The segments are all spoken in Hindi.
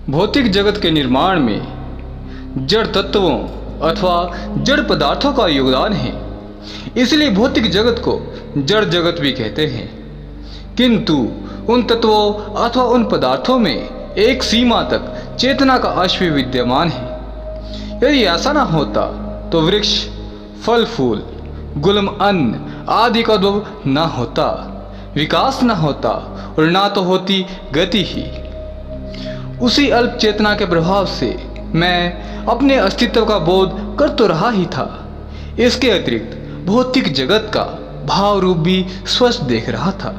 भौतिक जगत के निर्माण में जड़ तत्वों अथवा जड़ पदार्थों का योगदान है, इसलिए भौतिक जगत को जड़ जगत भी कहते हैं। किंतु उन तत्वों अथवा उन पदार्थों में एक सीमा तक चेतना का अंश भी विद्यमान है। यदि ऐसा न होता तो वृक्ष, फल फूल, गुलम अन्न आदि का उद्भव न होता, विकास न होता और ना तो होती गति ही। उसी अल्प चेतना के प्रभाव से मैं अपने अस्तित्व का बोध कर तो रहा ही था, इसके अतिरिक्त भौतिक जगत का भाव रूप भी स्पष्ट देख रहा था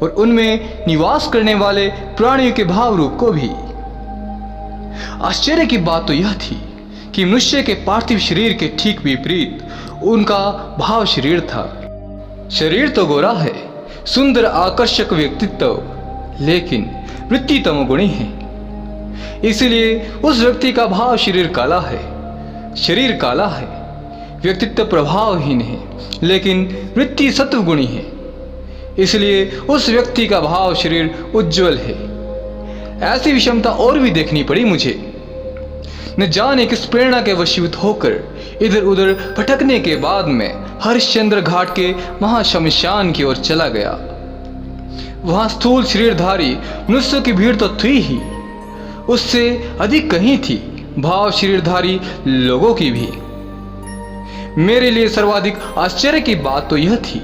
और उनमें निवास करने वाले प्राणियों के भाव रूप को भी। आश्चर्य की बात तो यह थी कि मनुष्य के पार्थिव शरीर के ठीक विपरीत उनका भाव शरीर था। शरीर तो गोरा है, सुंदर आकर्षक व्यक्तित्व, लेकिन वृत्ति तमोगुणी है, इसलिए उस व्यक्ति का भाव शरीर काला है। शरीर काला है, व्यक्तित्व प्रभावहीन है, लेकिन वृत्ति सत्वगुणी है, इसलिए उस व्यक्ति का भाव शरीर उज्जवल है। ऐसी विषमता और भी देखनी पड़ी मुझे। न जाने किस प्रेरणा के वशीभूत होकर इधर उधर भटकने के बाद में हरिश्चंद्र घाट के महाशमशान की ओर चला गया। वहां स्थूल शरीरधारी मनुष्यों की भीड़ तो थी ही, उससे अधिक कहीं थी भाव शरीरधारी लोगों की भी। मेरे लिए सर्वाधिक आश्चर्य की बात तो यह थी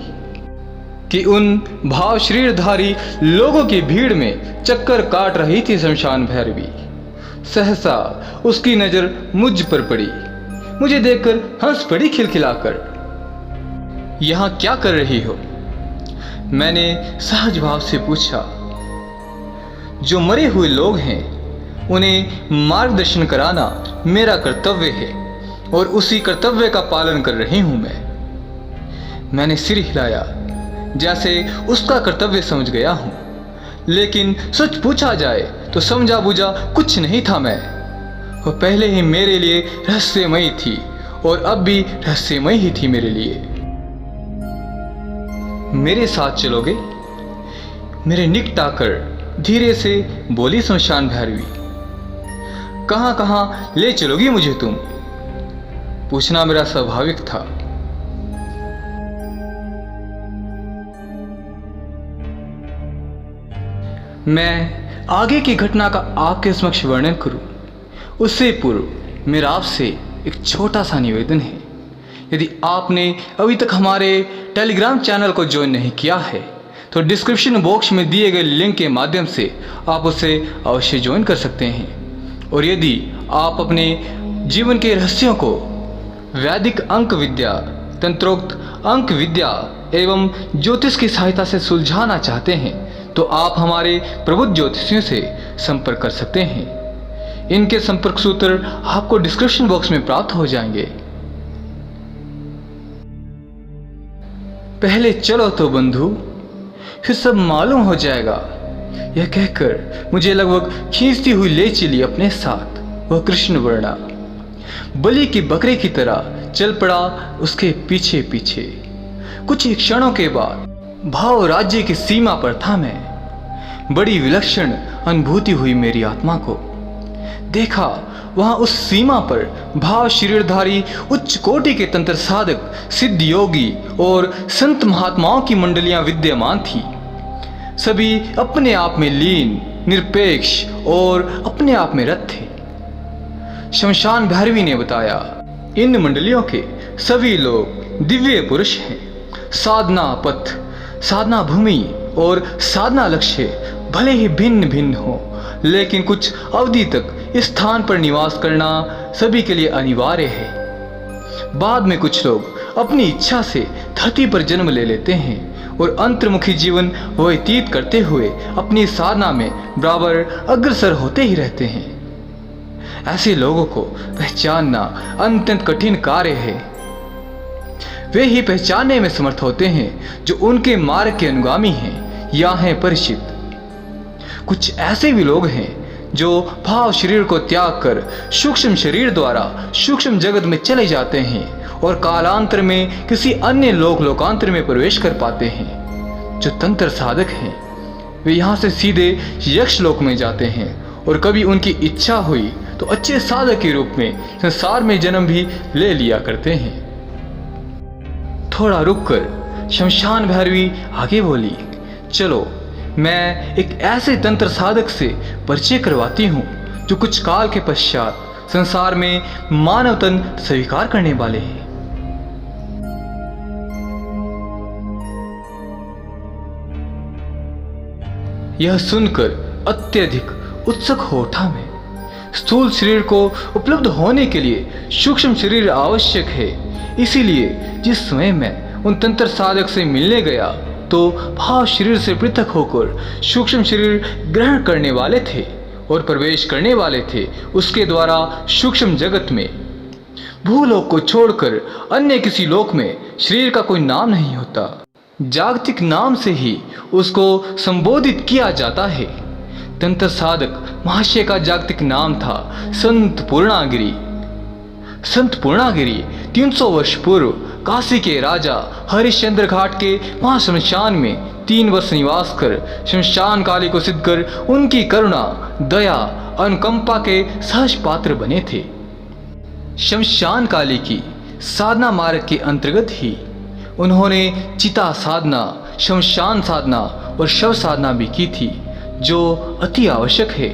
कि उन भाव शरीरधारी लोगों की भीड़ में चक्कर काट रही थी शमशान भैरवी। सहसा उसकी नजर मुझ पर पड़ी, मुझे देखकर हंस पड़ी खिलखिलाकर। यहां क्या कर रही हो? मैंने सहज भाव से पूछा। जो मरे हुए लोग हैं उन्हें मार्गदर्शन कराना मेरा कर्तव्य है और उसी कर्तव्य का पालन कर रही हूं मैंने सिर हिलाया, जैसे उसका कर्तव्य समझ गया हूं, लेकिन सच पूछा जाए तो समझा बुझा कुछ नहीं था मैं। वो पहले ही मेरे लिए रहस्यमयी थी और अब भी रहस्यमयी ही थी मेरे लिए। मेरे साथ चलोगे? मेरे निकट आकर धीरे से बोली शमशान भैरवी। कहां कहां ले चलोगी मुझे तुम? पूछना मेरा स्वाभाविक था। मैं आगे की घटना का आपके समक्ष वर्णन करूं, उससे पूर्व मेरा आपसे एक छोटा सा निवेदन है। यदि आपने अभी तक हमारे टेलीग्राम चैनल को ज्वाइन नहीं किया है तो डिस्क्रिप्शन बॉक्स में दिए गए लिंक के माध्यम से आप उसे अवश्य ज्वाइन कर सकते हैं। और यदि आप अपने जीवन के रहस्यों को वैदिक अंक विद्या, तंत्रोक्त अंक विद्या एवं ज्योतिष की सहायता से सुलझाना चाहते हैं तो आप हमारे प्रबुद्ध ज्योतिषियों से संपर्क कर सकते हैं। इनके संपर्क सूत्र आपको डिस्क्रिप्शन बॉक्स में प्राप्त हो जाएंगे। पहले चलो तो बंधु, फिर सब मालूम हो जाएगा। यह कहकर मुझे लगभग खींचती हुई ले चली अपने साथ वह कृष्ण वर्णा। बलि की बकरे की तरह चल पड़ा उसके पीछे पीछे। कुछ ही क्षणों के बाद भाव राज्य की सीमा पर था मैं। बड़ी विलक्षण अनुभूति हुई मेरी आत्मा को। देखा वहां उस सीमा पर भाव शरीरधारी उच्च कोटि के तंत्र साधक, सिद्ध योगी और संत महात्माओं की मंडलियां विद्यमान थी। सभी अपने आप में लीन, निरपेक्ष और अपने आप में रत थे। शमशान भैरवी ने बताया, इन मंडलियों के सभी लोग दिव्य पुरुष हैं। साधना पथ, साधना भूमि और साधना लक्ष्य भले ही भिन्न भिन्न हो, लेकिन कुछ अवधि तक इस स्थान पर निवास करना सभी के लिए अनिवार्य है। बाद में कुछ लोग अपनी इच्छा से धरती पर जन्म ले लेते हैं और अंतर्मुखी जीवन व्यतीत करते हुए अपनी साधना में बराबर अग्रसर होते ही रहते हैं। ऐसे लोगों को पहचानना अत्यंत कठिन कार्य है। वे ही पहचानने में समर्थ होते हैं जो उनके मार्ग के अनुगामी हैं या हैं परिचित। कुछ ऐसे भी लोग हैं जो भाव शरीर को त्याग कर सूक्ष्म शरीर द्वारा सूक्ष्म जगत में चले जाते हैं और कालांतर में किसी अन्य लोकांतर में प्रवेश कर पाते हैं। जो तंत्र साधक हैं वे यहाँ से सीधे यक्ष लोक में जाते हैं और कभी उनकी इच्छा हुई तो अच्छे साधक के रूप में संसार में जन्म भी ले लिया करते हैं। थोड़ा रुककर शमशान भैरवी आगे बोली, चलो मैं एक ऐसे तंत्र साधक से परिचय करवाती हूँ जो कुछ काल के पश्चात संसार में मानव तन स्वीकार करने वाले हैं। यह सुनकर अत्यधिक उत्सुक हो उठा मैं। स्थूल शरीर को उपलब्ध होने के लिए सूक्ष्म शरीर आवश्यक है, इसीलिए जिस समय मैं उन तंत्र साधक से मिलने गया तो भाव शरीर से पृथक होकर सूक्ष्म शरीर ग्रहण करने वाले थे और प्रवेश करने वाले थे उसके द्वारा सूक्ष्म जगत में। भूलोक को छोड़कर अन्य किसी लोक में शरीर का कोई नाम नहीं होता, जागतिक नाम से ही उसको संबोधित किया जाता है। तंत्र साधक महाशय का जागतिक नाम था संत पूर्णागिरि। संत पूर्णागिरि 300 वर्ष पूर्व काशी के राजा हरिश्चंद्र घाट के महाश्मशान में 3 वर्ष निवास कर शमशान काली को सिद्ध कर उनकी करुणा, दया, अनुकंपा के सहज पात्र बने थे। शमशान काली की साधना मार्ग के अंतर्गत ही उन्होंने चिता साधना, शमशान साधना और शव साधना भी की थी, जो अति आवश्यक है।